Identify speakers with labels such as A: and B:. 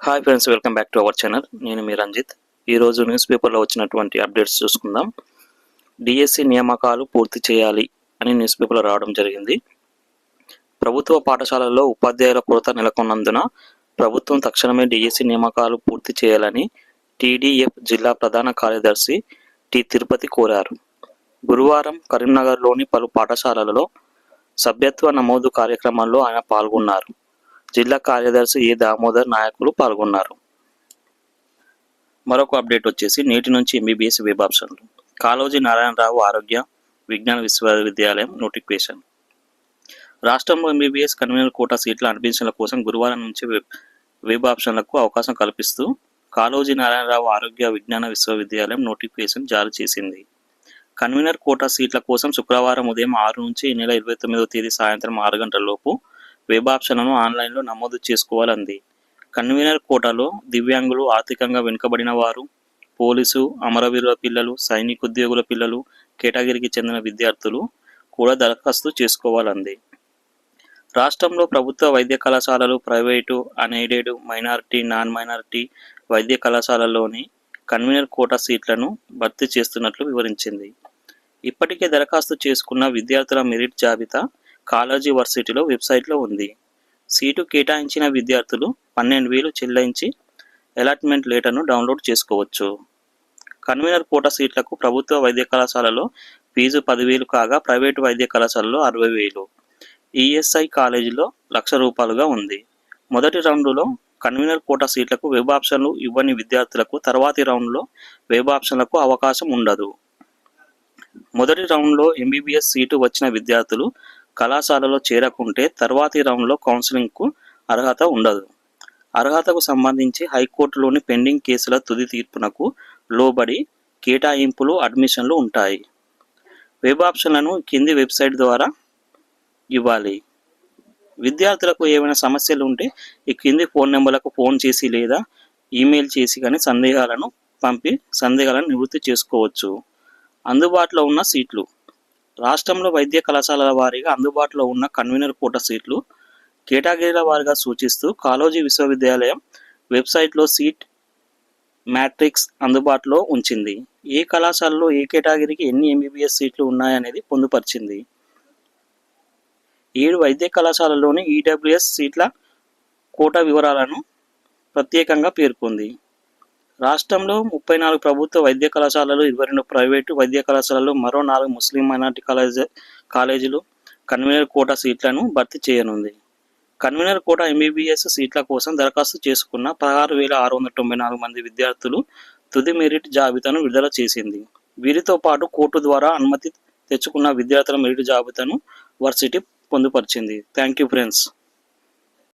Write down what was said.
A: Hi friends, welcome back to our channel. నేను మీ రంజిత్. ఈరోజు news పేపర్లో వచ్చినటువంటి అప్డేట్స్ చూసుకుందాం. డిఎస్సి నియామకాలు పూర్తి చేయాలి అని న్యూస్ పేపర్లో రావడం జరిగింది. ప్రభుత్వ పాఠశాలల్లో ఉపాధ్యాయుల కొరత నెలకొన్నందున ప్రభుత్వం తక్షణమే డిఎస్సి నియామకాలు పూర్తి చేయాలని టీడీఎఫ్ జిల్లా ప్రధాన కార్యదర్శి టి తిరుపతి కోరారు. గురువారం కరీంనగర్లోని పలు పాఠశాలలలో సభ్యత్వ నమోదు కార్యక్రమాల్లో ఆయన పాల్గొన్నారు. జిల్లా కార్యదర్శి ఏ దామోదర్ నాయకులు పాల్గొన్నారు. మరొక అప్డేట్ వచ్చేసి నేటి నుంచి ఎంబీబీఎస్ వెబ్ ఆప్షన్లు. కాళోజీ నారాయణరావు ఆరోగ్య విజ్ఞాన విశ్వవిద్యాలయం నోటిఫికేషన్. రాష్ట్రంలో ఎంబీబీఎస్ కన్వీనర్ కోటా సీట్ల అడ్మిషన్ల కోసం గురువారం నుంచి వెబ్ ఆప్షన్లకు అవకాశం కల్పిస్తూ కాళోజీ నారాయణరావు ఆరోగ్య విజ్ఞాన విశ్వవిద్యాలయం నోటిఫికేషన్ జారీ చేసింది. కన్వీనర్ కోటా సీట్ల కోసం శుక్రవారం ఉదయం 6 నుంచి ఈ నెల 29వ తేదీ సాయంత్రం 6 గంటల లోపు వెబ్ ఆప్షన్లను ఆన్లైన్లో నమోదు చేసుకోవాలంది. కన్వీనర్ కోటాలో దివ్యాంగులు, ఆర్థికంగా వెనుకబడిన వారు, పోలీసు, అమరవీరుల పిల్లలు, సైనికోద్యోగుల పిల్లలు కేటగిరీకి చెందిన విద్యార్థులు కూడా దరఖాస్తు చేసుకోవాలంది. రాష్ట్రంలో ప్రభుత్వ వైద్య కళాశాలలు, private, unaided, minority, non minority వైద్య కళాశాలల్లోని కన్వీనర్ కోటా సీట్లను భర్తీ చేస్తున్నట్లు వివరించింది. ఇప్పటికే దరఖాస్తు చేసుకున్న విద్యార్థుల మెరిట్ జాబితా కాళోజీ వర్సిటీలో వెబ్సైట్లో ఉంది. సీటు కేటాయించిన విద్యార్థులు 12,000 చెల్లించి అలాట్మెంట్ లెటర్ను డౌన్లోడ్ చేసుకోవచ్చు. కన్వీనర్ కోటా సీట్లకు ప్రభుత్వ వైద్య కళాశాలలో ఫీజు 10,000 కాగా ప్రైవేటు వైద్య కళాశాలలో 60,000. ఈఎస్ఐ కాలేజీలో ₹1,00,000 ఉంది. మొదటి రౌండ్లో కన్వీనర్ కోటా సీట్లకు వెబ్ ఆప్షన్లు ఇవ్వని విద్యార్థులకు తర్వాతి రౌండ్లో వెబ్ ఆప్షన్లకు అవకాశం ఉండదు. మొదటి రౌండ్లో ఎంబీబీఎస్ సీటు వచ్చిన విద్యార్థులు కళాశాలలో చేరకుంటే తర్వాతి రౌండ్లో కౌన్సిలింగ్కు అర్హత ఉండదు. అర్హతకు సంబంధించి హైకోర్టులోని పెండింగ్ కేసుల తుది తీర్పునకు లోబడి కేటాయింపులు, అడ్మిషన్లు ఉంటాయి. వెబ్ ఆప్షన్లను కింది వెబ్సైట్ ద్వారా ఇవ్వాలి. విద్యార్థులకు ఏమైనా సమస్యలు ఉంటే ఈ కింది ఫోన్ నెంబర్లకు ఫోన్ చేసి లేదా ఈమెయిల్ చేసి కానీ సందేహాలను నివృత్తి చేసుకోవచ్చు. అందుబాటులో ఉన్న సీట్లు. రాష్ట్రంలో వైద్య కళాశాలల వారీగా అందుబాటులో ఉన్న కన్వీనర్ కోటా సీట్లు కేటగిరీల వారీగా సూచిస్తూ కాళోజీ విశ్వవిద్యాలయం వెబ్సైట్లో సీట్ మ్యాట్రిక్స్ అందుబాటులో ఉంచింది. ఏ కళాశాలలో ఏ కేటగిరీకి ఎన్ని ఎంబీబీఎస్ సీట్లు ఉన్నాయనేది పొందుపరిచింది. 7 వైద్య కళాశాలలోని ఈడబ్ల్యూఎస్ సీట్ల కోటా వివరాలను ప్రత్యేకంగా పేర్కొంది. రాష్ట్రంలో 34 ప్రభుత్వ వైద్య కళాశాలలు, 22 ప్రైవేటు వైద్య కళాశాలలు, మరో 4 ముస్లిం మైనారిటీ కాలేజీలు కన్వీనర్ కోటా సీట్లను భర్తీ చేయనుంది. కన్వీనర్ కోటా ఎంబీబీఎస్ సీట్ల కోసం దరఖాస్తు చేసుకున్న 16,694 మంది విద్యార్థులు తుది మెరిట్ జాబితాను విడుదల చేసింది. వీరితో పాటు కోర్టు ద్వారా అనుమతి తెచ్చుకున్న విద్యార్థుల మెరిట్ జాబితాను వర్సిటీ పొందుపరిచింది. Thank you friends.